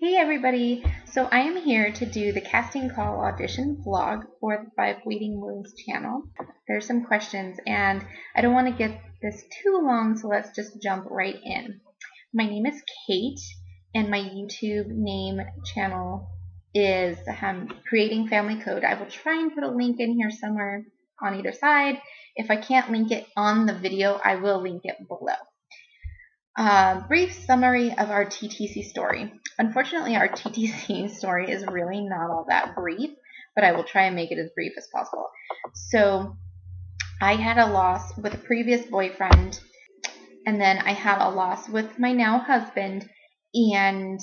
Hey everybody! So I am here to do the casting call audition vlog for the 5WaitingWombs channel. There are some questions and I don't want to get this too long, so let's just jump right in. My name is Kate and my YouTube name channel is Creating Family Code. I will try and put a link in here somewhere on either side. If I can't link it on the video, I will link it below. Brief summary of our TTC story. Unfortunately, our TTC story is really not all that brief, but I will try and make it as brief as possible. So I had a loss with a previous boyfriend, and then I had a loss with my now husband, and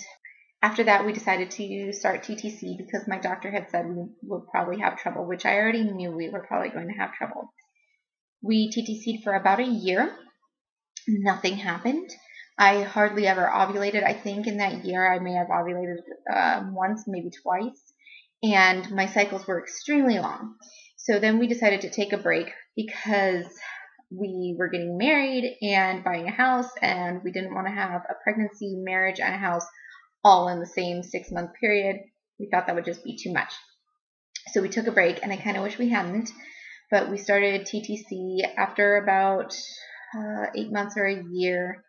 after that we decided to start TTC because my doctor had said we would probably have trouble, which I already knew we were probably going to have trouble. We TTC'd for about a year. Nothing happened. I hardly ever ovulated. I think in that year I may have ovulated once, maybe twice, and my cycles were extremely long. So then we decided to take a break because we were getting married and buying a house, and we didn't want to have a pregnancy, marriage, and a house all in the same 6-month period. We thought that would just be too much. So we took a break, and I kind of wish we hadn't, but we started TTC after about 8 months or a year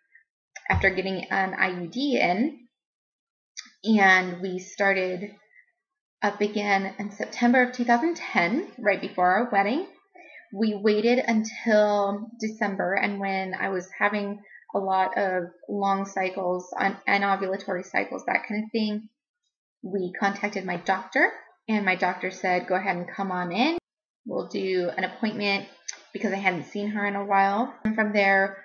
after getting an IUD in, and we started up again in September of 2010, right before our wedding. We waited until December, and when I was having a lot of long cycles and ovulatory cycles, that kind of thing, we contacted my doctor, and my doctor said, go ahead and come on in. We'll do an appointment because I hadn't seen her in a while. And from there,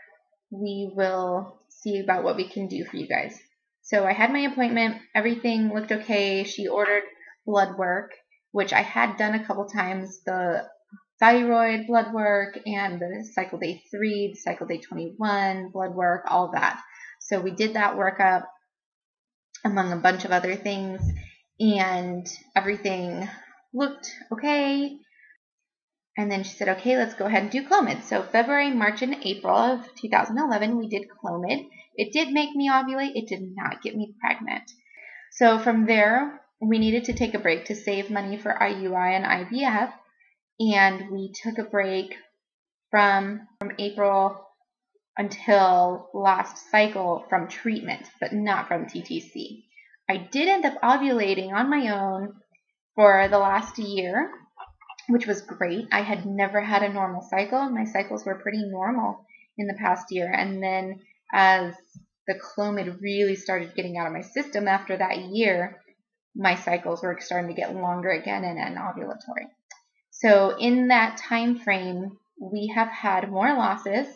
we will see about what we can do for you guys. So I had my appointment. Everything looked okay. She ordered blood work, which I had done a couple times, the thyroid blood work and the cycle day 3, the cycle day 21 blood work, all that. So we did that workup among a bunch of other things, and everything looked okay. And then she said, okay, let's go ahead and do Clomid. So February, March, and April of 2011, we did Clomid. It did make me ovulate. It did not get me pregnant. So from there, we needed to take a break to save money for IUI and IVF. And we took a break from April until last cycle from treatment, but not from TTC. I did end up ovulating on my own for the last year, which was great. I had never had a normal cycle. My cycles were pretty normal in the past year. And then as the Clomid really started getting out of my system after that year, my cycles were starting to get longer again and ovulatory. So in that time frame, we have had more losses.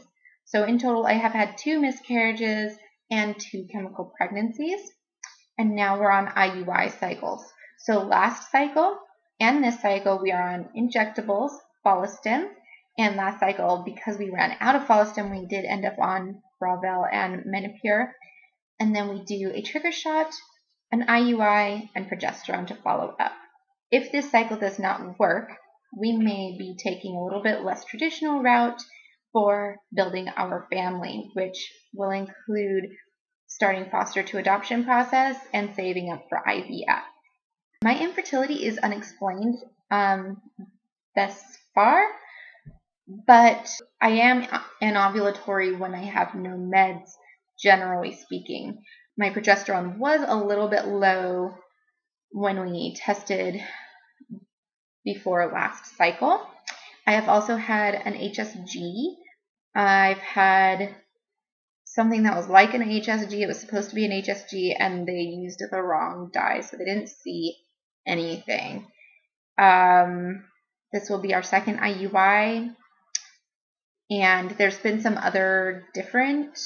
So in total, I have had 2 miscarriages and 2 chemical pregnancies. And now we're on IUI cycles. So last cycle and this cycle, we are on injectables, Follistim, and last cycle, because we ran out of Follistim, we did end up on Bravel and Menopur, and then we do a trigger shot, an IUI, and progesterone to follow up. If this cycle does not work, we may be taking a little bit less traditional route for building our family, which will include starting foster to adoption process and saving up for IVF. My infertility is unexplained thus far, but I am anovulatory when I have no meds, generally speaking. My progesterone was a little bit low when we tested before last cycle. I have also had an HSG. I've had something that was like an HSG. It was supposed to be an HSG, and they used the wrong dye, so they didn't see anything. This will be our second IUI, and there's been some other different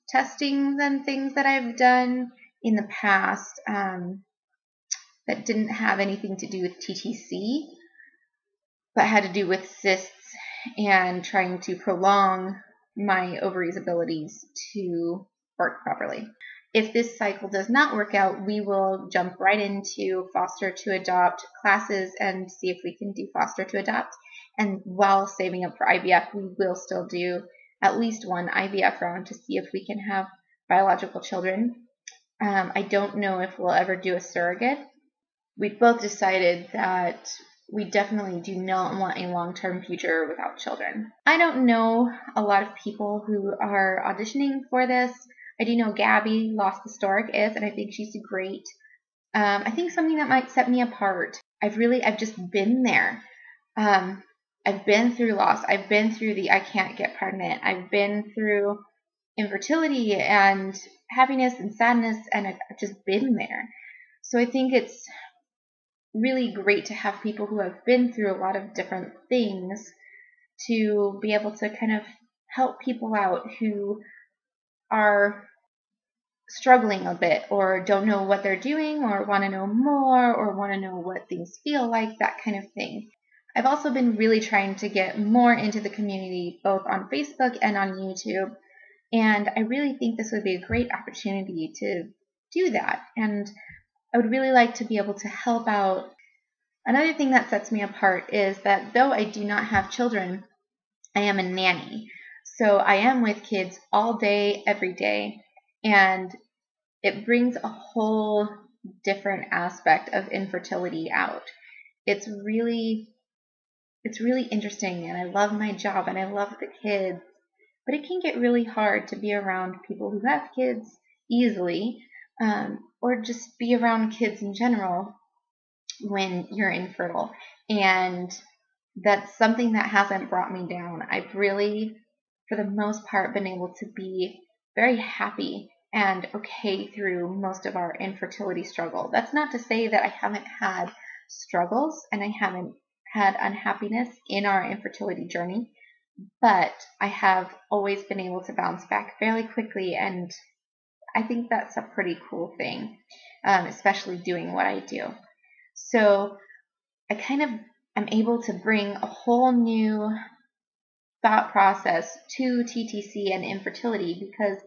testings and things that I've done in the past that didn't have anything to do with TTC, but had to do with cysts and trying to prolong my ovaries' abilities to work properly. If this cycle does not work out, we will jump right into foster to adopt classes and see if we can do foster to adopt. And while saving up for IVF, we will still do at least one IVF round to see if we can have biological children. I don't know if we'll ever do a surrogate. We've both decided that we definitely do not want a long-term future without children. I don't know a lot of people who are auditioning for this. I do know Gabby, Lost Historic, is, and I think she's great. I think something that might set me apart. I've just been there. I've been through loss. I've been through the I can't get pregnant. I've been through infertility and happiness and sadness, and I've just been there. So I think it's really great to have people who have been through a lot of different things to be able to kind of help people out who are struggling a bit or don't know what they're doing or want to know more or want to know what things feel like, that kind of thing. I've also been really trying to get more into the community, both on Facebook and on YouTube, and I really think this would be a great opportunity to do that, and I would really like to be able to help out. Another thing that sets me apart is that though I do not have children, I am a nanny. So I am with kids all day, every day, and it brings a whole different aspect of infertility out. It's really interesting, and I love my job and I love the kids, but it can get really hard to be around people who have kids easily, or just be around kids in general when you're infertile. And that's something that hasn't brought me down. I've really, for the most part, been able to be very happy and okay through most of our infertility struggle. That's not to say that I haven't had struggles and I haven't had unhappiness in our infertility journey, but I have always been able to bounce back fairly quickly, and I think that's a pretty cool thing, especially doing what I do. So I kind of am able to bring a whole new thought process to TTC and infertility because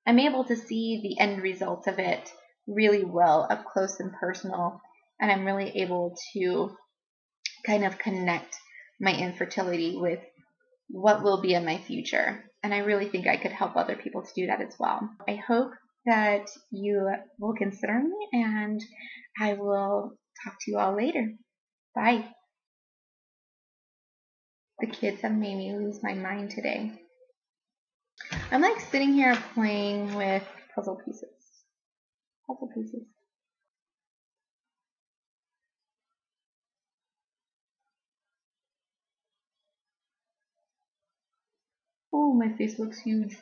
I'm able to see the end result of it really well up close and personal, and I'm really able to kind of connect my infertility with what will be in my future. And I really think I could help other people to do that as well. I hope that you will consider me, and I will talk to you all later. Bye. The kids have made me lose my mind today. I'm like sitting here playing with puzzle pieces. Puzzle pieces. Oh, my face looks huge.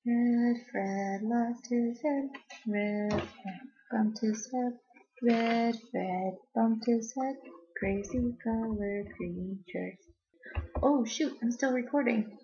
Red Fred lost his head. Red Fred bumped his head. Red Fred bumped his head. Crazy colored creatures. Oh shoot, I'm still recording.